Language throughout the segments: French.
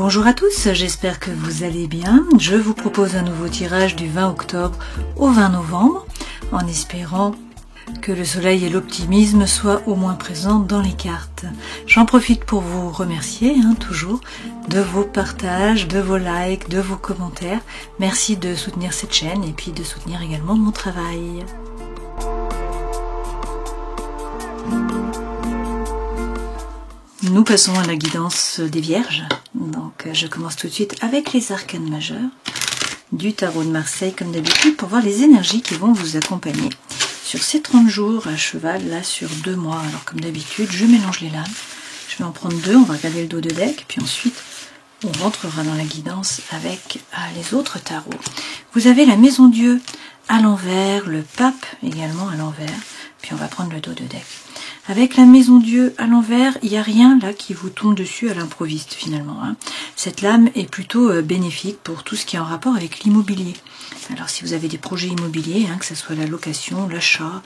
Bonjour à tous, j'espère que vous allez bien. Je vous propose un nouveau tirage du 20 octobre au 20 novembre, en espérant que le soleil et l'optimisme soient au moins présents dans les cartes. J'en profite pour vous remercier, toujours, de vos partages, de vos likes, de vos commentaires. Merci de soutenir cette chaîne et puis de soutenir également mon travail. Nous passons à la guidance des Vierges. Donc je commence tout de suite avec les arcanes majeures du tarot de Marseille comme d'habitude pour voir les énergies qui vont vous accompagner sur ces 30 jours à cheval, là sur 2 mois. Alors comme d'habitude, je mélange les lames. Je vais en prendre 2, on va regarder le dos de deck, puis ensuite on rentrera dans la guidance avec les autres tarots. Vous avez la Maison Dieu à l'envers, le Pape également à l'envers, puis on va prendre le dos de deck. Avec la Maison Dieu à l'envers, il n'y a rien là qui vous tombe dessus à l'improviste finalement. Cette lame est plutôt bénéfique pour tout ce qui est en rapport avec l'immobilier. Alors si vous avez des projets immobiliers, que ce soit la location, l'achat,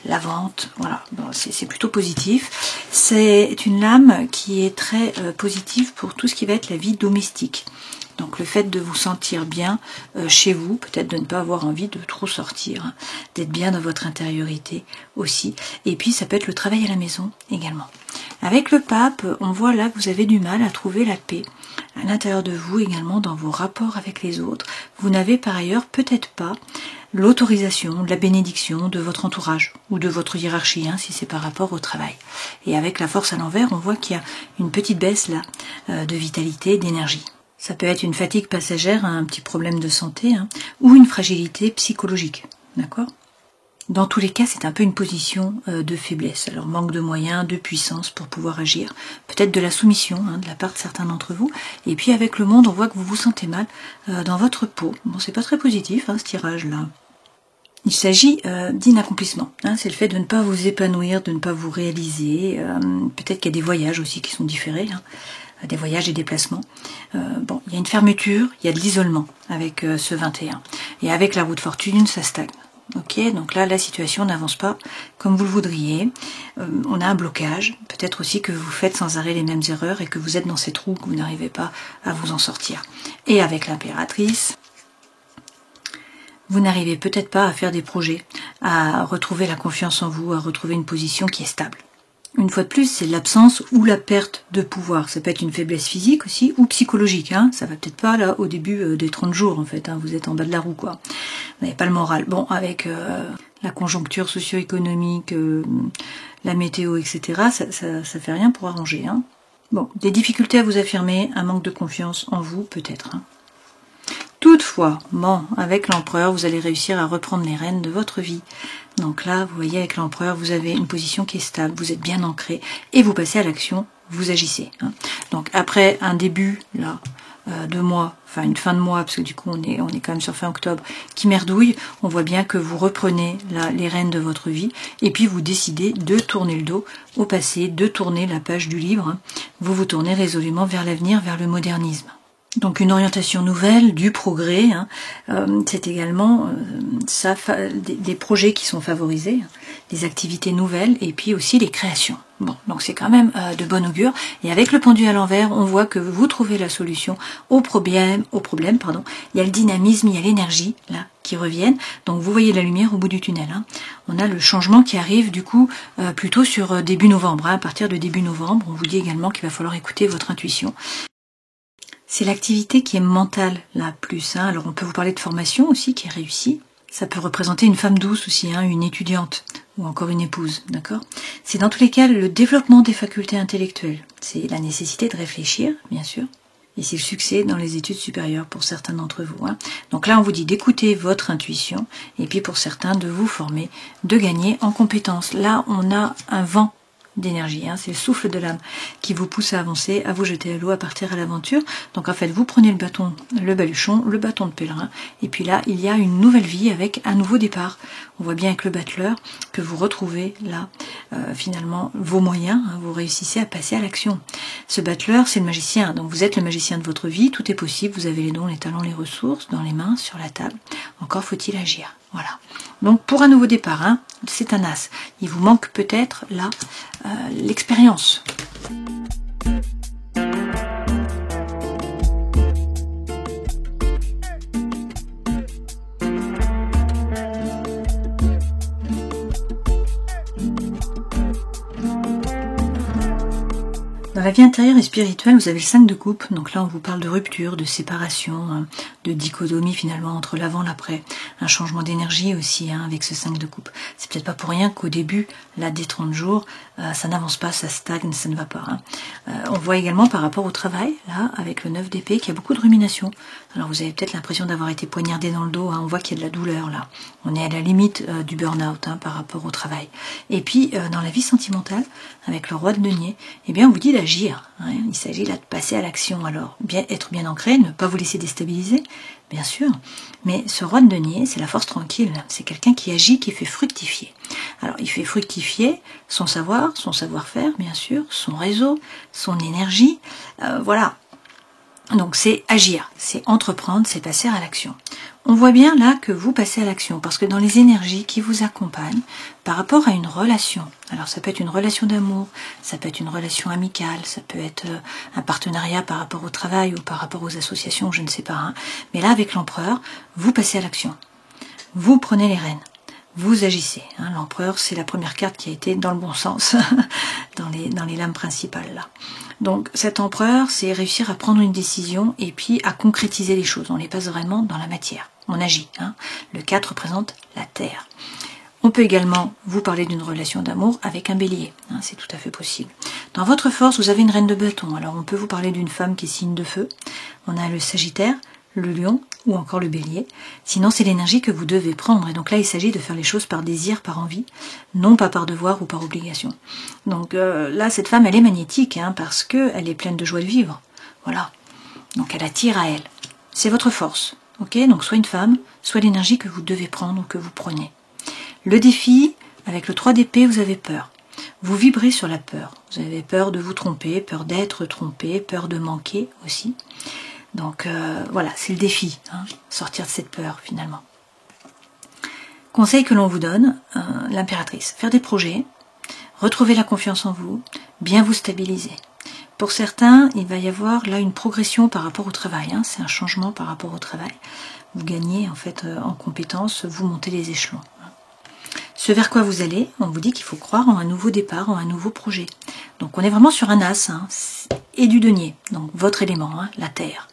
la vente, voilà, bon, c'est plutôt positif. C'est une lame qui est très positive pour tout ce qui va être la vie domestique. Donc le fait de vous sentir bien chez vous, peut-être de ne pas avoir envie de trop sortir, d'être bien dans votre intériorité aussi. Et puis ça peut être le travail à la maison également. Avec le Pape, on voit là que vous avez du mal à trouver la paix à l'intérieur de vous, également dans vos rapports avec les autres. Vous n'avez par ailleurs peut-être pas l'autorisation, la bénédiction de votre entourage ou de votre hiérarchie, si c'est par rapport au travail. Et avec la force à l'envers, on voit qu'il y a une petite baisse là de vitalité, d'énergie. Ça peut être une fatigue passagère, un petit problème de santé, ou une fragilité psychologique, d'accord ? Dans tous les cas, c'est un peu une position de faiblesse. Alors manque de moyens, de puissance pour pouvoir agir, peut-être de la soumission de la part de certains d'entre vous. Et puis avec le monde, on voit que vous vous sentez mal dans votre peau. Bon, c'est pas très positif ce tirage-là. Il s'agit d'inaccomplissement. C'est le fait de ne pas vous épanouir, de ne pas vous réaliser. Peut-être qu'il y a des voyages aussi qui sont différés. Des voyages et déplacements. Bon, il y a une fermeture, il y a de l'isolement avec ce 21. Et avec la roue de fortune, ça stagne. Ok, donc là, la situation n'avance pas comme vous le voudriez. On a un blocage. Peut-être aussi que vous faites sans arrêt les mêmes erreurs et que vous êtes dans ces trous que vous n'arrivez pas à vous en sortir. Et avec l'impératrice, vous n'arrivez peut-être pas à faire des projets, à retrouver la confiance en vous, à retrouver une position qui est stable. Une fois de plus, c'est l'absence ou la perte de pouvoir. Ça peut être une faiblesse physique aussi ou psychologique. Ça va peut-être pas là au début des 30 jours en fait. Vous êtes en bas de la roue quoi. Vous n'avez pas le moral. Bon, avec la conjoncture socio-économique, la météo, etc. Ça fait rien pour arranger. Bon, des difficultés à vous affirmer, un manque de confiance en vous peut-être. Toutefois, avec l'empereur, vous allez réussir à reprendre les rênes de votre vie. Donc là, vous voyez, avec l'empereur, vous avez une position qui est stable, vous êtes bien ancré, et vous passez à l'action, vous agissez. Donc après un début, là, de mois, enfin une fin de mois, parce que du coup on est quand même sur fin octobre, qui merdouille, on voit bien que vous reprenez là les rênes de votre vie, et puis vous décidez de tourner le dos au passé, de tourner la page du livre, vous vous tournez résolument vers l'avenir, vers le modernisme. Donc une orientation nouvelle, du progrès, c'est également des projets qui sont favorisés, des activités nouvelles et puis aussi les créations. Bon, donc c'est quand même de bon augure. Et avec le pendu à l'envers, on voit que vous trouvez la solution au problème. Il y a le dynamisme, il y a l'énergie là qui reviennent. Donc vous voyez la lumière au bout du tunnel. On a le changement qui arrive du coup plutôt sur début novembre. À partir de début novembre, on vous dit également qu'il va falloir écouter votre intuition. C'est l'activité qui est mentale, là, plus. Alors, on peut vous parler de formation aussi, qui est réussie. Ça peut représenter une femme douce aussi, une étudiante, ou encore une épouse, d'accord ? C'est dans tous les cas le développement des facultés intellectuelles. C'est la nécessité de réfléchir, bien sûr. Et c'est le succès dans les études supérieures pour certains d'entre vous. Donc là, on vous dit d'écouter votre intuition, et puis pour certains, de vous former, de gagner en compétences. Là, on a un vent d'énergie, c'est le souffle de l'âme qui vous pousse à avancer, à vous jeter à l'eau, à partir à l'aventure. Donc en fait, vous prenez le bâton, le baluchon, le bâton de pèlerin, et puis là, il y a une nouvelle vie avec un nouveau départ. On voit bien avec le battleur que vous retrouvez là, finalement, vos moyens, vous réussissez à passer à l'action. Ce battleur, c'est le magicien, donc vous êtes le magicien de votre vie, tout est possible, vous avez les dons, les talents, les ressources dans les mains, sur la table, encore faut-il agir. Voilà. Donc pour un nouveau départ, c'est un as. Il vous manque peut-être là l'expérience. Dans la vie intérieure et spirituelle, vous avez le 5 de coupe. Donc là, on vous parle de rupture, de séparation, de dichotomie finalement entre l'avant et l'après. Un changement d'énergie aussi avec ce 5 de coupe. C'est peut-être pas pour rien qu'au début, là, des 30 jours, ça n'avance pas, ça stagne, ça ne va pas. On voit également par rapport au travail, là, avec le 9 d'épée, qu'il y a beaucoup de rumination. Alors vous avez peut-être l'impression d'avoir été poignardé dans le dos. On voit qu'il y a de la douleur là. On est à la limite du burn-out par rapport au travail. Et puis, dans la vie sentimentale, avec le roi de denier, eh bien, on vous dit d'agir. Il s'agit là de passer à l'action. Alors, être bien ancré, ne pas vous laisser déstabiliser, bien sûr. Mais ce roi de denier, c'est la force tranquille. C'est quelqu'un qui agit, qui fait fructifier. Alors, il fait fructifier son savoir, son savoir-faire, bien sûr, son réseau, son énergie. Voilà. Donc, c'est agir, c'est entreprendre, c'est passer à l'action. On voit bien là que vous passez à l'action, parce que dans les énergies qui vous accompagnent, par rapport à une relation, alors ça peut être une relation d'amour, ça peut être une relation amicale, ça peut être un partenariat par rapport au travail ou par rapport aux associations, je ne sais pas. Mais là, avec l'empereur, vous passez à l'action. Vous prenez les rênes. Vous agissez. L'empereur, c'est la première carte qui a été dans le bon sens, dans les lames principales là. Donc cet empereur, c'est réussir à prendre une décision et puis à concrétiser les choses. On les passe vraiment dans la matière. On agit. Le 4 représente la terre. On peut également vous parler d'une relation d'amour avec un bélier. C'est tout à fait possible. Dans votre force, vous avez une reine de bâton. Alors on peut vous parler d'une femme qui est signe de feu. On a le Sagittaire, le lion ou encore le bélier. Sinon, c'est l'énergie que vous devez prendre. Et donc là, il s'agit de faire les choses par désir, par envie, non pas par devoir ou par obligation. Donc là, cette femme, elle est magnétique parce qu'elle est pleine de joie de vivre. Voilà. Donc elle attire à elle. C'est votre force. Ok. Donc soit une femme, soit l'énergie que vous devez prendre ou que vous prenez. Le défi, avec le 3 d'épée, vous avez peur. Vous vibrez sur la peur. Vous avez peur de vous tromper, peur d'être trompé, peur de manquer aussi. Donc voilà, c'est le défi, sortir de cette peur finalement. Conseil que l'on vous donne, l'impératrice, faire des projets, retrouver la confiance en vous, bien vous stabiliser. Pour certains, il va y avoir là une progression par rapport au travail, c'est un changement par rapport au travail. Vous gagnez en fait en compétences, vous montez les échelons. Ce vers quoi vous allez, on vous dit qu'il faut croire en un nouveau départ, en un nouveau projet. Donc on est vraiment sur un as et du denier, donc votre élément, la terre.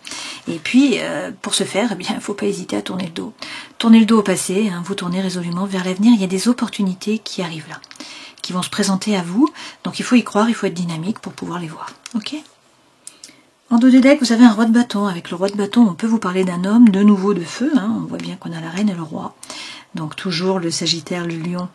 Et puis, pour ce faire, il ne faut pas hésiter à tourner le dos. Tournez le dos au passé, vous tournez résolument vers l'avenir. Il y a des opportunités qui arrivent là, qui vont se présenter à vous. Donc il faut y croire, il faut être dynamique pour pouvoir les voir. Ok ? En dos de deck, vous avez un roi de bâton. Avec le roi de bâton, on peut vous parler d'un homme de nouveau de feu. On voit bien qu'on a la reine et le roi. Donc toujours le Sagittaire, le lion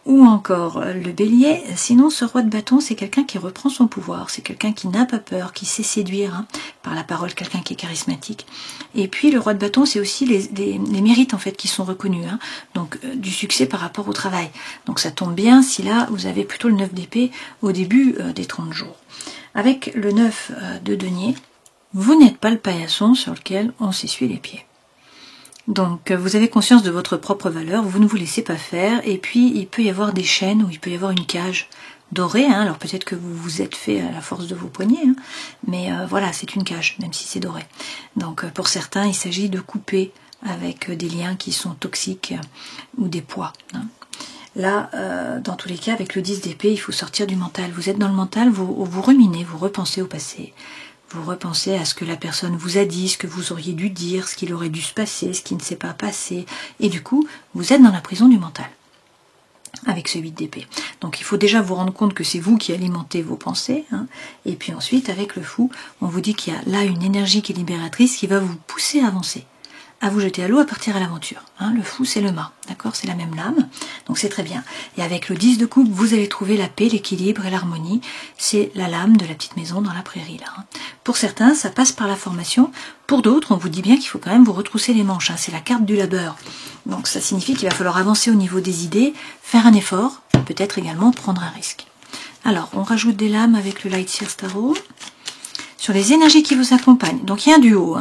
ou encore le bélier. Sinon, ce roi de bâton, c'est quelqu'un qui reprend son pouvoir. C'est quelqu'un qui n'a pas peur, qui sait séduire par la parole, quelqu'un qui est charismatique. Et puis le roi de bâton, c'est aussi les mérites en fait qui sont reconnus. Donc du succès par rapport au travail. Donc ça tombe bien si là, vous avez plutôt le 9 d'épée au début des 30 jours. Avec le 9 de denier, vous n'êtes pas le paillasson sur lequel on s'essuie les pieds. Donc vous avez conscience de votre propre valeur, vous ne vous laissez pas faire, et puis il peut y avoir des chaînes ou il peut y avoir une cage dorée, alors peut-être que vous vous êtes fait à la force de vos poignets, mais voilà, c'est une cage, même si c'est doré. Donc pour certains, il s'agit de couper avec des liens qui sont toxiques ou des poids. Là, dans tous les cas, avec le 10 d'épée, il faut sortir du mental. Vous êtes dans le mental, vous ruminez, vous repensez au passé. Vous repensez à ce que la personne vous a dit, ce que vous auriez dû dire, ce qu'il aurait dû se passer, ce qui ne s'est pas passé. Et du coup, vous êtes dans la prison du mental, avec ce 8 d'épée. Donc il faut déjà vous rendre compte que c'est vous qui alimentez vos pensées. Et puis ensuite, avec le fou, on vous dit qu'il y a là une énergie qui est libératrice qui va vous pousser à avancer, à vous jeter à l'eau, à partir à l'aventure. Le fou, c'est le mât, d'accord? C'est la même lame, donc c'est très bien. Et avec le 10 de coupe, vous allez trouver la paix, l'équilibre et l'harmonie. C'est la lame de la petite maison dans la prairie, là. Pour certains, ça passe par la formation. Pour d'autres, on vous dit bien qu'il faut quand même vous retrousser les manches. C'est la carte du labeur. Donc ça signifie qu'il va falloir avancer au niveau des idées, faire un effort, peut-être également prendre un risque. Alors, on rajoute des lames avec le Light Seer Tarot. Sur les énergies qui vous accompagnent. Donc il y a un duo,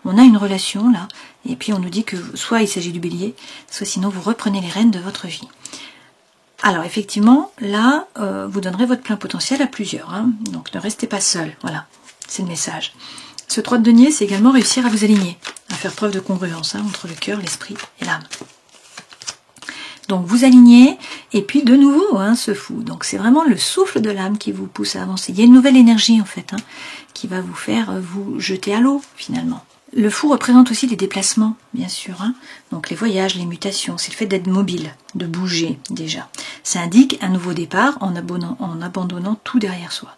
on a une relation là, et puis on nous dit que soit il s'agit du bélier, soit sinon vous reprenez les rênes de votre vie. Alors effectivement, là, vous donnerez votre plein potentiel à plusieurs, donc ne restez pas seul, voilà, c'est le message. Ce 3 de denier, c'est également réussir à vous aligner, à faire preuve de congruence entre le cœur, l'esprit et l'âme. Donc vous alignez, et puis de nouveau, hein, ce fou. Donc c'est vraiment le souffle de l'âme qui vous pousse à avancer. Il y a une nouvelle énergie en fait, hein, qui va vous faire vous jeter à l'eau finalement. Le fou représente aussi les déplacements, bien sûr. Hein. Donc les voyages, les mutations, c'est le fait d'être mobile, de bouger déjà. Ça indique un nouveau départ en abandonnant tout derrière soi.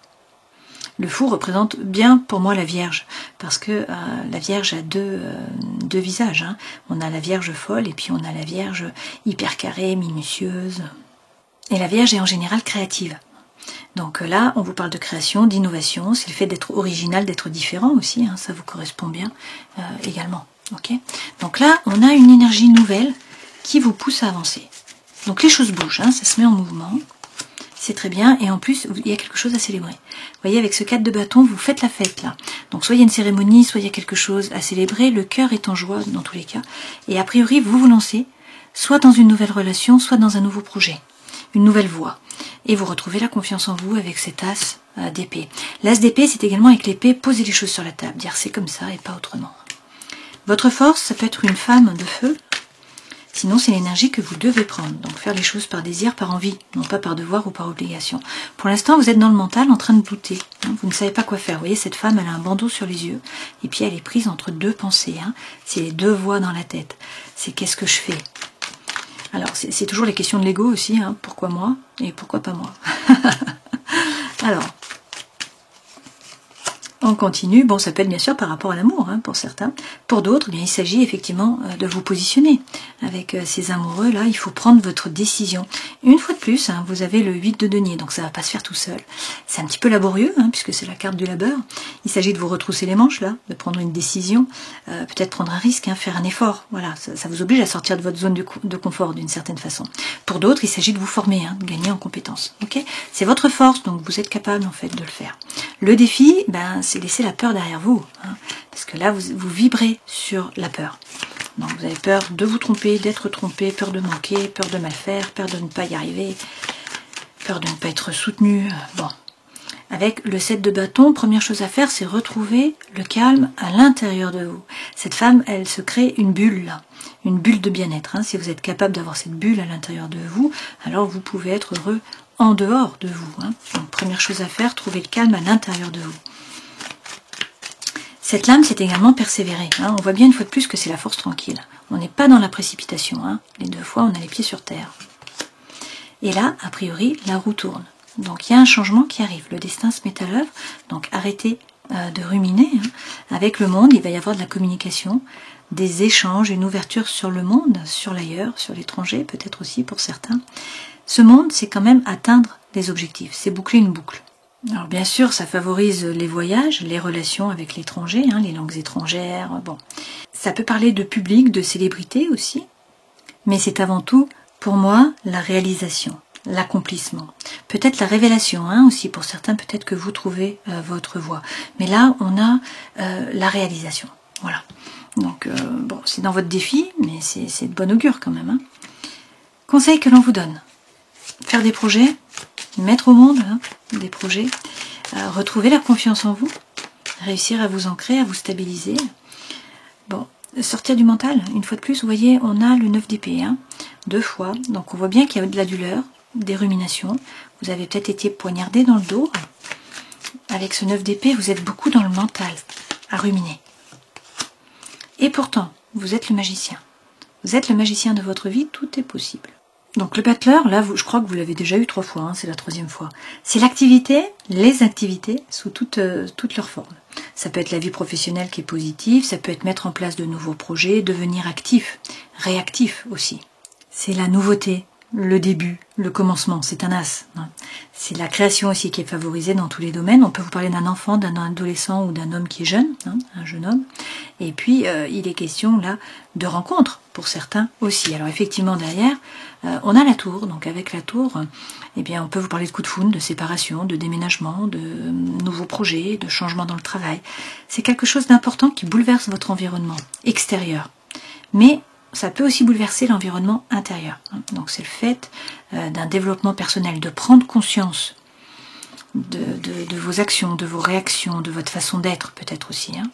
Le fou représente bien pour moi la Vierge, parce que la Vierge a deux visages. Hein. On a la Vierge folle et puis on a la Vierge hyper carrée, minutieuse. Et la Vierge est en général créative. Donc là, on vous parle de création, d'innovation, c'est le fait d'être original, d'être différent aussi, hein, ça vous correspond bien également. Okay, donc là, on a une énergie nouvelle qui vous pousse à avancer. Donc les choses bougent, hein, ça se met en mouvement, c'est très bien, et en plus, il y a quelque chose à célébrer. Vous voyez, avec ce 4 de bâton, vous faites la fête là. Donc soit il y a une cérémonie, soit il y a quelque chose à célébrer, le cœur est en joie dans tous les cas, et a priori, vous vous lancez soit dans une nouvelle relation, soit dans un nouveau projet, une nouvelle voie. Et vous retrouvez la confiance en vous avec cet as d'épée. L'as d'épée, c'est également avec l'épée, poser les choses sur la table, dire c'est comme ça et pas autrement. Votre force, ça peut être une femme de feu, sinon c'est l'énergie que vous devez prendre. Donc faire les choses par désir, par envie, non pas par devoir ou par obligation. Pour l'instant, vous êtes dans le mental en train de douter. Hein, vous ne savez pas quoi faire. Vous voyez, cette femme, elle a un bandeau sur les yeux, et puis elle est prise entre deux pensées. Hein. C'est les deux voix dans la tête. C'est qu'est-ce que je fais ? Alors, c'est toujours les questions de l'ego aussi, hein. Pourquoi moi et pourquoi pas moi. Alors, on continue. Bon, ça peut être bien sûr par rapport à l'amour, hein, pour certains. Pour d'autres, bien, il s'agit effectivement de vous positionner. Avec ces amoureux-là, il faut prendre votre décision. Une fois de plus, hein, vous avez le 8 de denier, donc ça ne va pas se faire tout seul. C'est un petit peu laborieux, hein, puisque c'est la carte du labeur. Il s'agit de vous retrousser les manches, là, de prendre une décision, peut-être prendre un risque, hein, faire un effort. Voilà, ça vous oblige à sortir de votre zone de confort, d'une certaine façon. Pour d'autres, il s'agit de vous former, hein, de gagner en compétences. Okay, c'est votre force, donc vous êtes capable, en fait, de le faire. Le défi, ben, c'est laisser la peur derrière vous, hein, parce que là, vous vibrez sur la peur. Donc vous avez peur de vous tromper, d'être trompé, peur de manquer, peur de mal faire, peur de ne pas y arriver, peur de ne pas être soutenu. Bon, avec le 7 de bâton, première chose à faire, c'est retrouver le calme à l'intérieur de vous. Cette femme, elle se crée une bulle là, une bulle de bien-être. Hein. Si vous êtes capable d'avoir cette bulle à l'intérieur de vous, alors vous pouvez être heureux en dehors de vous. Hein. Donc première chose à faire, trouver le calme à l'intérieur de vous. Cette lame, c'est également persévérer. Hein. On voit bien une fois de plus que c'est la force tranquille. On n'est pas dans la précipitation. Hein. Les deux fois, on a les pieds sur terre. Et là, a priori, la roue tourne. Donc il y a un changement qui arrive. Le destin se met à l'œuvre. Donc arrêtez de ruminer. Hein. Avec le monde, il va y avoir de la communication, des échanges, une ouverture sur le monde, sur l'ailleurs, sur l'étranger, peut-être aussi pour certains. Ce monde, c'est quand même atteindre les objectifs. C'est boucler une boucle. Alors bien sûr, ça favorise les voyages, les relations avec l'étranger, hein, les langues étrangères, bon. Ça peut parler de public, de célébrité aussi, mais c'est avant tout, pour moi, la réalisation, l'accomplissement. Peut-être la révélation, hein, aussi, pour certains, peut-être que vous trouvez votre voie. Mais là, on a la réalisation, voilà. Donc, bon, c'est dans votre défi, mais c'est de bon augure quand même. Hein. Conseil que l'on vous donne, faire des projets, mettre au monde hein, des projets, retrouver la confiance en vous, réussir à vous ancrer, à vous stabiliser. Bon, sortir du mental, une fois de plus, vous voyez, on a le 9 d'épée, hein, 2 fois, donc on voit bien qu'il y a de la douleur, des ruminations, vous avez peut-être été poignardé dans le dos. Avec ce 9 d'épée, vous êtes beaucoup dans le mental, à ruminer. Et pourtant, vous êtes le magicien. Vous êtes le magicien de votre vie, tout est possible. Donc le battleur, là, je crois que vous l'avez déjà eu 3 fois, hein, c'est la 3e fois. C'est l'activité, les activités, sous toutes leurs formes. Ça peut être la vie professionnelle qui est positive, ça peut être mettre en place de nouveaux projets, devenir actif, réactif aussi. C'est la nouveauté, le début, le commencement, c'est un as. Hein. C'est la création aussi qui est favorisée dans tous les domaines. On peut vous parler d'un enfant, d'un adolescent ou d'un homme qui est jeune, hein, un jeune homme. Et puis, il est question là de rencontres pour certains aussi. Alors effectivement, derrière, on a la tour. Donc avec la tour, eh bien, on peut vous parler de coup de foudre, de séparation, de déménagement, de nouveaux projets, de changements dans le travail. C'est quelque chose d'important qui bouleverse votre environnement extérieur. Mais ça peut aussi bouleverser l'environnement intérieur. Donc c'est le fait d'un développement personnel, de prendre conscience de vos actions, de vos réactions, de votre façon d'être peut-être aussi. Hein.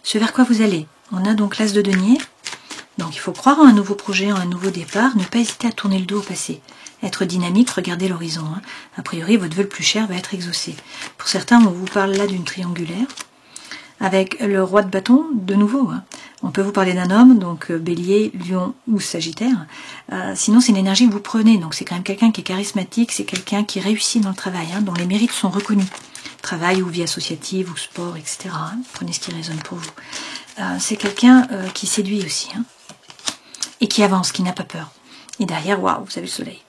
Ce vers quoi vous allez. On a donc l'as de denier, Donc il faut croire en un nouveau projet, en un nouveau départ, ne pas hésiter à tourner le dos au passé. Être dynamique, regardez l'horizon. A priori, votre vœu le plus cher va être exaucé. Pour certains, on vous parle là d'une triangulaire. Avec le roi de bâton, de nouveau. On peut vous parler d'un homme, donc bélier, lion ou sagittaire. Sinon, c'est une énergie que vous prenez. Donc c'est quand même quelqu'un qui est charismatique, c'est quelqu'un qui réussit dans le travail, dont les mérites sont reconnus. Travail ou vie associative ou sport, etc. Prenez ce qui résonne pour vous. C'est quelqu'un qui séduit aussi. Et qui avance, qui n'a pas peur. Et derrière, waouh, vous avez le soleil.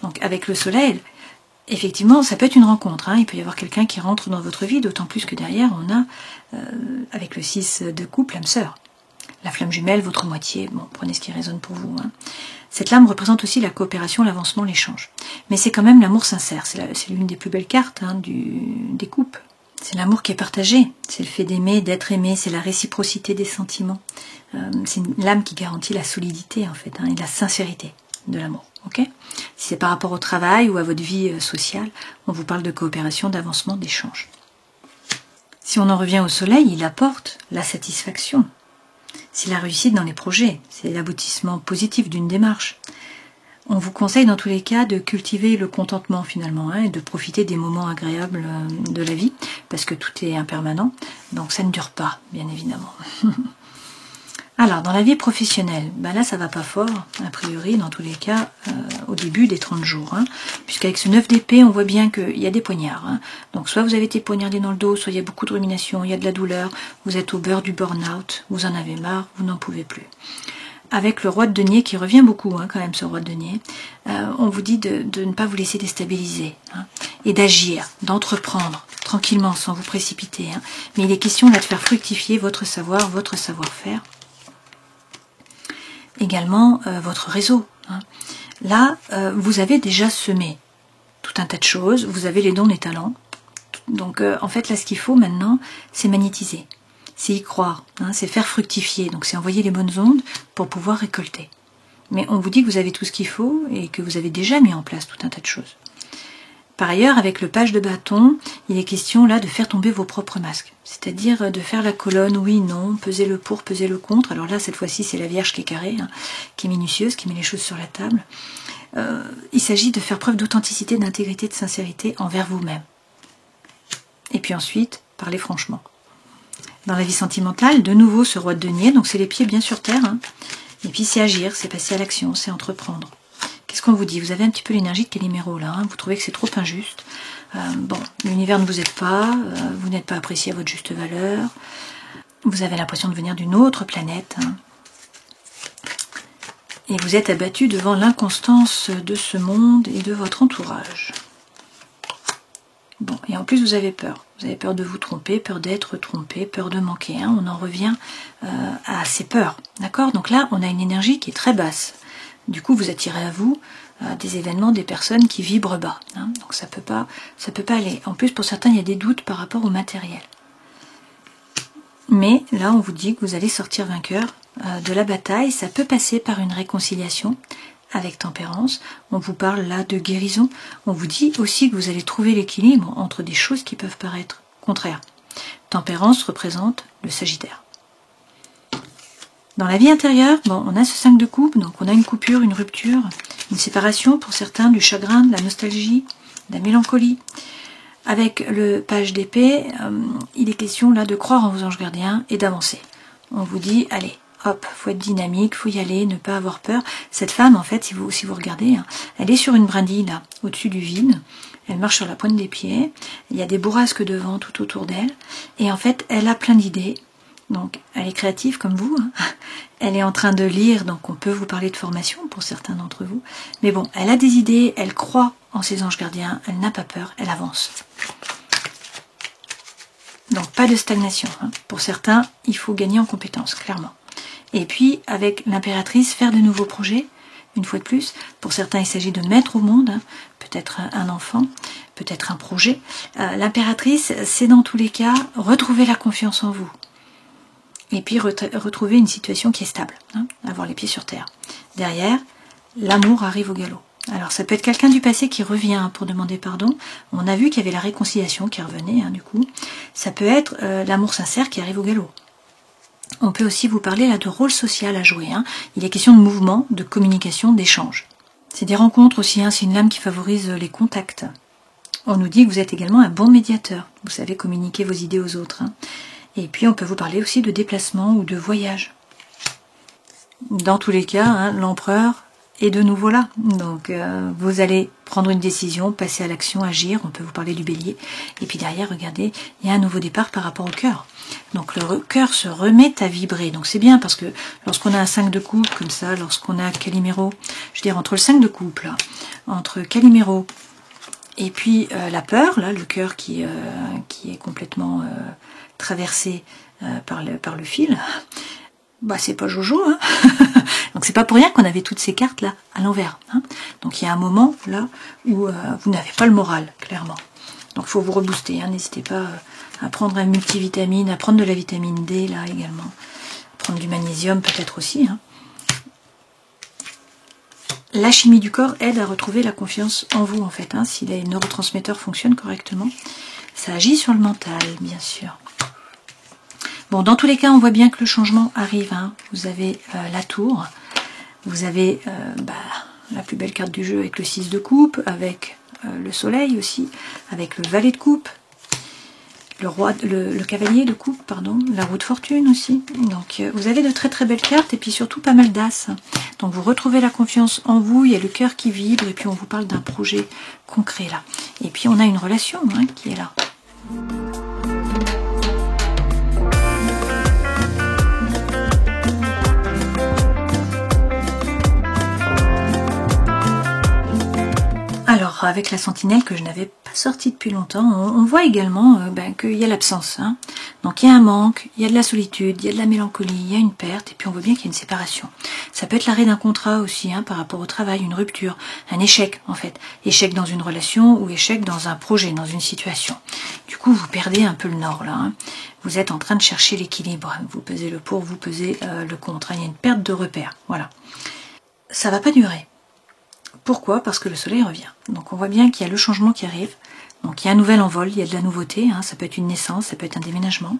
Donc avec le soleil, effectivement, ça peut être une rencontre. Il peut y avoir quelqu'un qui rentre dans votre vie, d'autant plus que derrière, on a, avec le 6 de coupe, l'âme sœur. La flamme jumelle, votre moitié. Bon, prenez ce qui résonne pour vous. Cette lame représente aussi la coopération, l'avancement, l'échange. Mais c'est quand même l'amour sincère. C'est l'une des plus belles cartes des coupes. C'est l'amour qui est partagé. C'est le fait d'aimer, d'être aimé. C'est la réciprocité des sentiments. C'est une lame qui garantit la solidité, en fait, et la sincérité de l'amour. Okay, si c'est par rapport au travail ou à votre vie sociale, on vous parle de coopération, d'avancement, d'échange. Si on en revient au soleil, il apporte la satisfaction. C'est la réussite dans les projets, c'est l'aboutissement positif d'une démarche. On vous conseille dans tous les cas de cultiver le contentement finalement, et de profiter des moments agréables de la vie, parce que tout est impermanent, donc ça ne dure pas, bien évidemment. Alors, dans la vie professionnelle, là ça va pas fort, a priori, dans tous les cas, au début des 30 jours. Puisqu'avec ce 9 d'épée, on voit bien qu'il y a des poignards. Donc soit vous avez été poignardé dans le dos, soit il y a beaucoup de rumination, il y a de la douleur, vous êtes au beurre du burn-out, vous en avez marre, vous n'en pouvez plus. Avec le roi de denier, qui revient beaucoup quand même, ce roi de denier, on vous dit de ne pas vous laisser déstabiliser, et d'agir, d'entreprendre, tranquillement, sans vous précipiter. Mais il est question là de faire fructifier votre savoir, votre savoir-faire. Également votre réseau. Là, vous avez déjà semé tout un tas de choses, vous avez les dons, les talents. Donc en fait, là, ce qu'il faut maintenant, c'est magnétiser, c'est y croire, c'est faire fructifier, donc c'est envoyer les bonnes ondes pour pouvoir récolter. Mais on vous dit que vous avez tout ce qu'il faut et que vous avez déjà mis en place tout un tas de choses. Par ailleurs, avec le page de bâton, il est question là de faire tomber vos propres masques. C'est-à-dire de faire la colonne, oui, non, peser le pour, peser le contre. Alors là, cette fois-ci, c'est la Vierge qui est carrée, qui est minutieuse, qui met les choses sur la table. Il s'agit de faire preuve d'authenticité, d'intégrité, de sincérité envers vous-même. Et puis ensuite, parler franchement. Dans la vie sentimentale, de nouveau, ce roi de denier, donc c'est les pieds bien sur terre. Et puis c'est agir, c'est passer à l'action, c'est entreprendre. Qu'est-ce qu'on vous dit? Vous avez un petit peu l'énergie de Calimero là, vous trouvez que c'est trop injuste. Bon, l'univers ne vous aide pas, vous n'êtes pas apprécié à votre juste valeur, vous avez l'impression de venir d'une autre planète. Et vous êtes abattu devant l'inconstance de ce monde et de votre entourage. Bon, et en plus vous avez peur. Vous avez peur de vous tromper, peur d'être trompé, peur de manquer. On en revient à ces peurs. D'accord? Donc là, on a une énergie qui est très basse. Du coup, vous attirez à vous des événements, des personnes qui vibrent bas. Donc ça peut pas aller. En plus, pour certains, il y a des doutes par rapport au matériel. Mais là, on vous dit que vous allez sortir vainqueur de la bataille. Ça peut passer par une réconciliation avec tempérance. On vous parle là de guérison. On vous dit aussi que vous allez trouver l'équilibre entre des choses qui peuvent paraître contraires. Tempérance représente le Sagittaire. Dans la vie intérieure, on a ce 5 de coupe, donc on a une coupure, une rupture, une séparation pour certains, du chagrin, de la nostalgie, de la mélancolie. Avec le page d'épée, il est question là de croire en vos anges gardiens et d'avancer. On vous dit, allez, hop, faut être dynamique, faut y aller, ne pas avoir peur. Cette femme, en fait, si vous regardez, elle est sur une brindille là, au-dessus du vide. Elle marche sur la pointe des pieds. Il y a des bourrasques de vent tout autour d'elle. Et en fait, elle a plein d'idées. Donc, elle est créative comme vous. Elle est en train de lire, donc on peut vous parler de formation pour certains d'entre vous. Mais bon, elle a des idées, elle croit en ses anges gardiens, elle n'a pas peur, elle avance. Donc, pas de stagnation. Pour certains, il faut gagner en compétences, clairement. Et puis, avec l'impératrice, faire de nouveaux projets, une fois de plus. Pour certains, il s'agit de mettre au monde, peut-être un enfant, peut-être un projet. L'impératrice, c'est dans tous les cas, retrouver la confiance en vous. Et puis retrouver une situation qui est stable, avoir les pieds sur terre. Derrière, l'amour arrive au galop. Alors ça peut être quelqu'un du passé qui revient pour demander pardon. On a vu qu'il y avait la réconciliation qui revenait, du coup. Ça peut être l'amour sincère qui arrive au galop. On peut aussi vous parler là de rôle social à jouer. Hein. Il est question de mouvement, de communication, d'échange. C'est des rencontres aussi, hein. C'est une lame qui favorise les contacts. On nous dit que vous êtes également un bon médiateur. Vous savez communiquer vos idées aux autres. Hein. Et puis on peut vous parler aussi de déplacement ou de voyage. Dans tous les cas, hein, l'empereur est de nouveau là. Donc vous allez prendre une décision, passer à l'action, agir. On peut vous parler du bélier. Et puis derrière, regardez, il y a un nouveau départ par rapport au cœur. Donc le cœur se remet à vibrer. Donc c'est bien parce que lorsqu'on a un 5 de coupe comme ça, lorsqu'on a Calimero, je veux dire entre le 5 de coupe, là, entre Calimero et puis la peur, là, le cœur qui est complètement traversé par le fil, bah c'est pas Jojo, hein. Donc c'est pas pour rien qu'on avait toutes ces cartes là à l'envers. Hein. Donc il y a un moment là où vous n'avez pas le moral, clairement. Donc il faut vous rebooster, hein. N'hésitez pas à prendre un multivitamine, à prendre de la vitamine D là également, à prendre du magnésium peut-être aussi. Hein. La chimie du corps aide à retrouver la confiance en vous en fait. Hein. Si les neurotransmetteurs fonctionnent correctement, ça agit sur le mental, bien sûr. Bon, dans tous les cas, on voit bien que le changement arrive. Hein. Vous avez la tour, vous avez la plus belle carte du jeu avec le 6 de coupe, avec le soleil aussi, avec le valet de coupe, le cavalier de coupe, pardon, la roue de fortune aussi. Donc vous avez de très très belles cartes et puis surtout pas mal d'as. Donc vous retrouvez la confiance en vous, il y a le cœur qui vibre et puis on vous parle d'un projet concret là. Et puis on a une relation hein, qui est là. Alors, avec la sentinelle que je n'avais pas sortie depuis longtemps, on voit également qu'il y a l'absence. Hein. Donc, il y a un manque, il y a de la solitude, il y a de la mélancolie, il y a une perte, et puis on voit bien qu'il y a une séparation. Ça peut être l'arrêt d'un contrat aussi, hein, par rapport au travail, une rupture, un échec en fait. Échec dans une relation ou échec dans un projet, dans une situation. Du coup, vous perdez un peu le nord là. Hein. Vous êtes en train de chercher l'équilibre. Vous pesez le pour, vous pesez le contre. Hein. Il y a une perte de repère. Voilà. Ça va pas durer. Pourquoi? Parce que le soleil revient. Donc on voit bien qu'il y a le changement qui arrive. Donc il y a un nouvel envol, il y a de la nouveauté, hein, ça peut être une naissance, ça peut être un déménagement.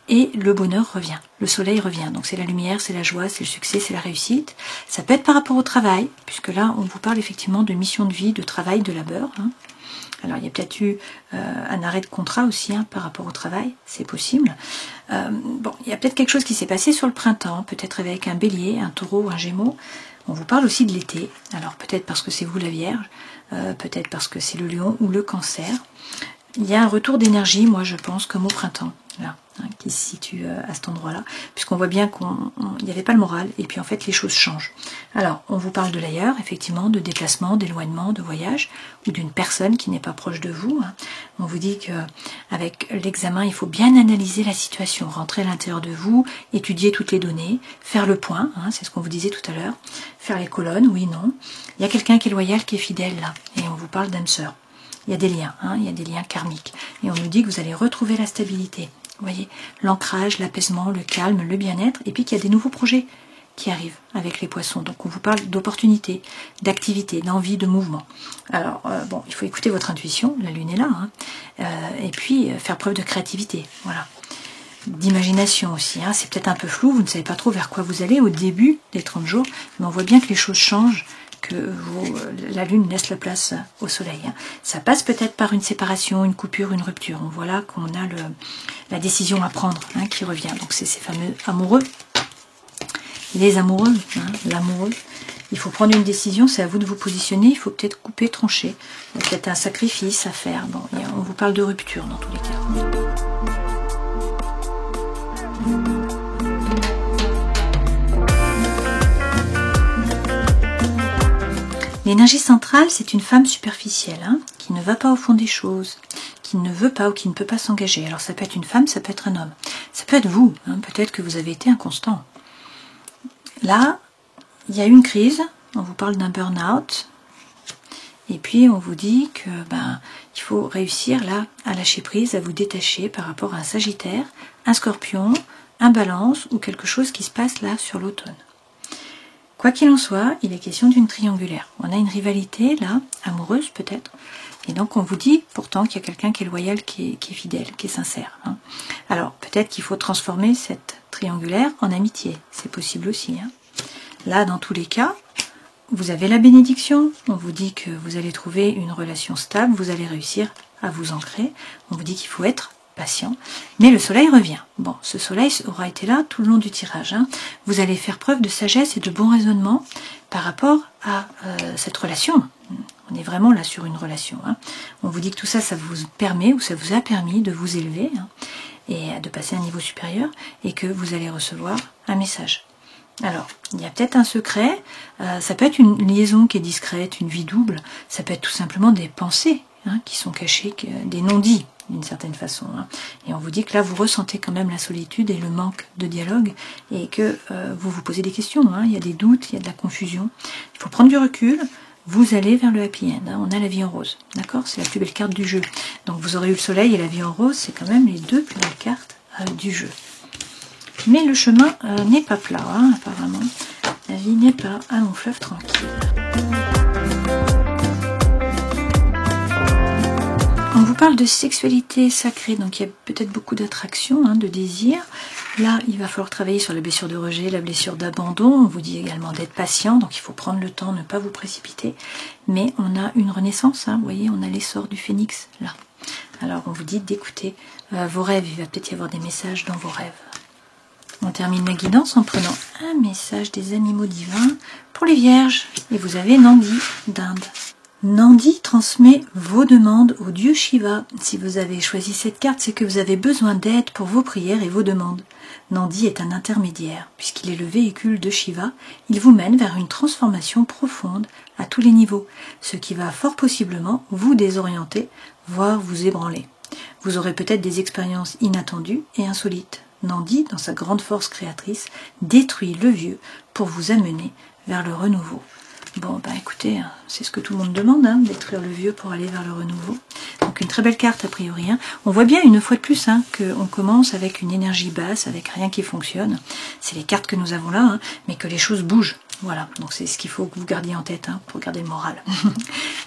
Et le bonheur revient, le soleil revient. Donc c'est la lumière, c'est la joie, c'est le succès, c'est la réussite. Ça peut être par rapport au travail, puisque là on vous parle effectivement de mission de vie, de travail, de labeur. Hein. Alors il y a peut-être eu un arrêt de contrat aussi hein, par rapport au travail, c'est possible. Bon, il y a peut-être quelque chose qui s'est passé sur le printemps, peut-être avec un bélier, un taureau, un gémeaux. On vous parle aussi de l'été, alors peut-être parce que c'est vous la Vierge, peut-être parce que c'est le Lion ou le Cancer. Il y a un retour d'énergie, moi je pense, comme au printemps, là, hein, qui se situe à cet endroit-là, puisqu'on voit bien qu'il n'y avait pas le moral, et puis en fait les choses changent. Alors, on vous parle de l'ailleurs, effectivement, de déplacement, d'éloignement, de voyage, ou d'une personne qui n'est pas proche de vous. Hein. On vous dit qu'avec l'examen, il faut bien analyser la situation, rentrer à l'intérieur de vous, étudier toutes les données, faire le point, hein, c'est ce qu'on vous disait tout à l'heure, faire les colonnes, oui, non. Il y a quelqu'un qui est loyal, qui est fidèle, là, et on vous parle d'âme sœur. Il y a des liens, hein, il y a des liens karmiques. Et on nous dit que vous allez retrouver la stabilité. Vous voyez, l'ancrage, l'apaisement, le calme, le bien-être, et puis qu'il y a des nouveaux projets qui arrivent avec les poissons. Donc on vous parle d'opportunités, d'activités, d'envie, de mouvement. Alors, bon, il faut écouter votre intuition, la lune est là, hein, et puis faire preuve de créativité, voilà. D'imagination aussi, hein, c'est peut-être un peu flou, vous ne savez pas trop vers quoi vous allez au début des 30 jours, mais on voit bien que les choses changent, que la lune laisse la place au soleil. Hein. Ça passe peut-être par une séparation, une coupure, une rupture. On voit là qu'on a la décision à prendre hein, qui revient. Donc c'est ces fameux amoureux, les amoureux, hein, l'amoureux. Il faut prendre une décision, c'est à vous de vous positionner, il faut peut-être couper, trancher. Il y a peut-être un sacrifice à faire. Bon, on vous parle de rupture dans tous les cas. L'énergie centrale, c'est une femme superficielle, hein, qui ne va pas au fond des choses, qui ne veut pas ou qui ne peut pas s'engager. Alors ça peut être une femme, ça peut être un homme. Ça peut être vous, hein, peut-être que vous avez été inconstant. Là, il y a eu une crise, on vous parle d'un burn-out, et puis on vous dit que il faut réussir là à lâcher prise, à vous détacher par rapport à un Sagittaire, un Scorpion, un Balance ou quelque chose qui se passe là sur l'automne. Quoi qu'il en soit, il est question d'une triangulaire. On a une rivalité là, amoureuse peut-être, et donc on vous dit pourtant qu'il y a quelqu'un qui est loyal, qui est fidèle, qui est sincère. Hein. Alors peut-être qu'il faut transformer cette triangulaire en amitié, c'est possible aussi. Hein. Là, dans tous les cas, vous avez la bénédiction, on vous dit que vous allez trouver une relation stable, vous allez réussir à vous ancrer, on vous dit qu'il faut être patient, mais le soleil revient. Bon, ce soleil aura été là tout le long du tirage. Hein. Vous allez faire preuve de sagesse et de bon raisonnement par rapport à cette relation. On est vraiment là sur une relation. Hein. On vous dit que tout ça, ça vous permet ou ça vous a permis de vous élever hein, et de passer à un niveau supérieur et que vous allez recevoir un message. Alors, il y a peut-être un secret, ça peut être une liaison qui est discrète, une vie double, ça peut être tout simplement des pensées hein, qui sont cachées, des non-dits d'une certaine façon. Hein. Et on vous dit que là, vous ressentez quand même la solitude et le manque de dialogue et que vous vous posez des questions. Hein. Il y a des doutes, il y a de la confusion. Il faut prendre du recul. Vous allez vers le happy end. Hein. On a la vie en rose. D'accord? C'est la plus belle carte du jeu. Donc vous aurez eu le soleil et la vie en rose. C'est quand même les deux plus belles cartes du jeu. Mais le chemin n'est pas plat, hein, apparemment. La vie n'est pas un long fleuve tranquille. On vous parle de sexualité sacrée, donc il y a peut-être beaucoup d'attraction, hein, de désir. Là, il va falloir travailler sur la blessure de rejet, la blessure d'abandon. On vous dit également d'être patient, donc il faut prendre le temps, ne pas vous précipiter. Mais on a une renaissance, hein, vous voyez, on a l'essor du phénix, là. Alors on vous dit d'écouter vos rêves, il va peut-être y avoir des messages dans vos rêves. On termine la guidance en prenant un message des animaux divins pour les vierges. Et vous avez Nandi d'Inde. Nandi transmet vos demandes au dieu Shiva. Si vous avez choisi cette carte, c'est que vous avez besoin d'aide pour vos prières et vos demandes. Nandi est un intermédiaire. Puisqu'il est le véhicule de Shiva, il vous mène vers une transformation profonde à tous les niveaux, ce qui va fort possiblement vous désorienter, voire vous ébranler. Vous aurez peut-être des expériences inattendues et insolites. Nandi, dans sa grande force créatrice, détruit le vieux pour vous amener vers le renouveau. Bon, bah écoutez, c'est ce que tout le monde demande, hein, détruire le vieux pour aller vers le renouveau. Donc une très belle carte a priori. Hein. On voit bien une fois de plus hein, qu'on commence avec une énergie basse, avec rien qui fonctionne. C'est les cartes que nous avons là, hein, mais que les choses bougent. Voilà, donc c'est ce qu'il faut que vous gardiez en tête hein, pour garder le moral.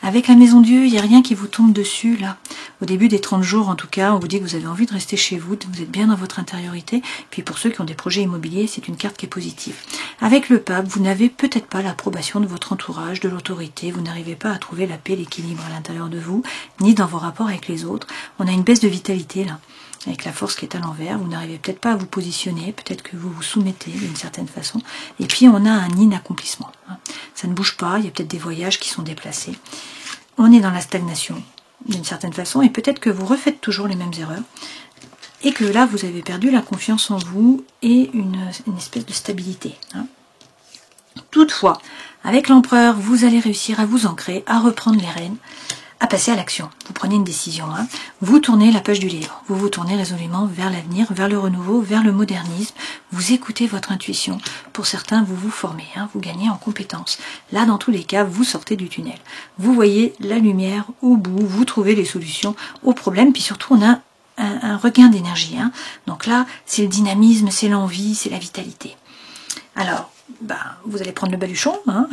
Avec la Maison Dieu, il n'y a rien qui vous tombe dessus là. Au début des 30 jours, en tout cas, on vous dit que vous avez envie de rester chez vous, vous êtes bien dans votre intériorité. Puis pour ceux qui ont des projets immobiliers, c'est une carte qui est positive. Avec le pape, vous n'avez peut-être pas l'approbation de votre entourage, de l'autorité, vous n'arrivez pas à trouver la paix, l'équilibre à l'intérieur de vous, ni dans vos rapports avec les autres. On a une baisse de vitalité là. Avec la force qui est à l'envers, vous n'arrivez peut-être pas à vous positionner, peut-être que vous vous soumettez d'une certaine façon, et puis on a un inaccomplissement. Hein. Ça ne bouge pas, il y a peut-être des voyages qui sont déplacés. On est dans la stagnation, d'une certaine façon, et peut-être que vous refaites toujours les mêmes erreurs, et que là vous avez perdu la confiance en vous et une espèce de stabilité. Hein. Toutefois, avec l'empereur, vous allez réussir à vous ancrer, à reprendre les rênes, à passer à l'action. Vous prenez une décision, hein. Vous tournez la page du livre, vous vous tournez résolument vers l'avenir, vers le renouveau, vers le modernisme, vous écoutez votre intuition. Pour certains, vous vous formez, hein. Vous gagnez en compétences. Là, dans tous les cas, vous sortez du tunnel. Vous voyez la lumière au bout, vous trouvez les solutions aux problèmes, puis surtout, on a un regain d'énergie. Hein. Donc là, c'est le dynamisme, c'est l'envie, c'est la vitalité. Alors, vous allez prendre le baluchon, hein.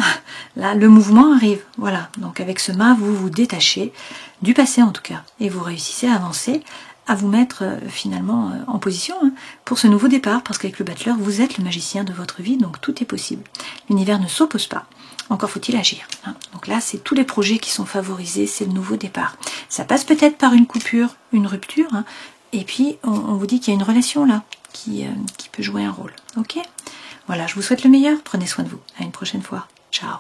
Là le mouvement arrive, voilà, donc avec ce mât vous vous détachez du passé en tout cas, et vous réussissez à avancer, à vous mettre finalement en position hein, pour ce nouveau départ, parce qu'avec le battleur vous êtes le magicien de votre vie, donc tout est possible, l'univers ne s'oppose pas, encore faut-il agir, hein. Donc là c'est tous les projets qui sont favorisés, c'est le nouveau départ, ça passe peut-être par une coupure, une rupture, hein, et puis on vous dit qu'il y a une relation là, qui peut jouer un rôle, ok ? Voilà, je vous souhaite le meilleur, prenez soin de vous, à une prochaine fois, ciao.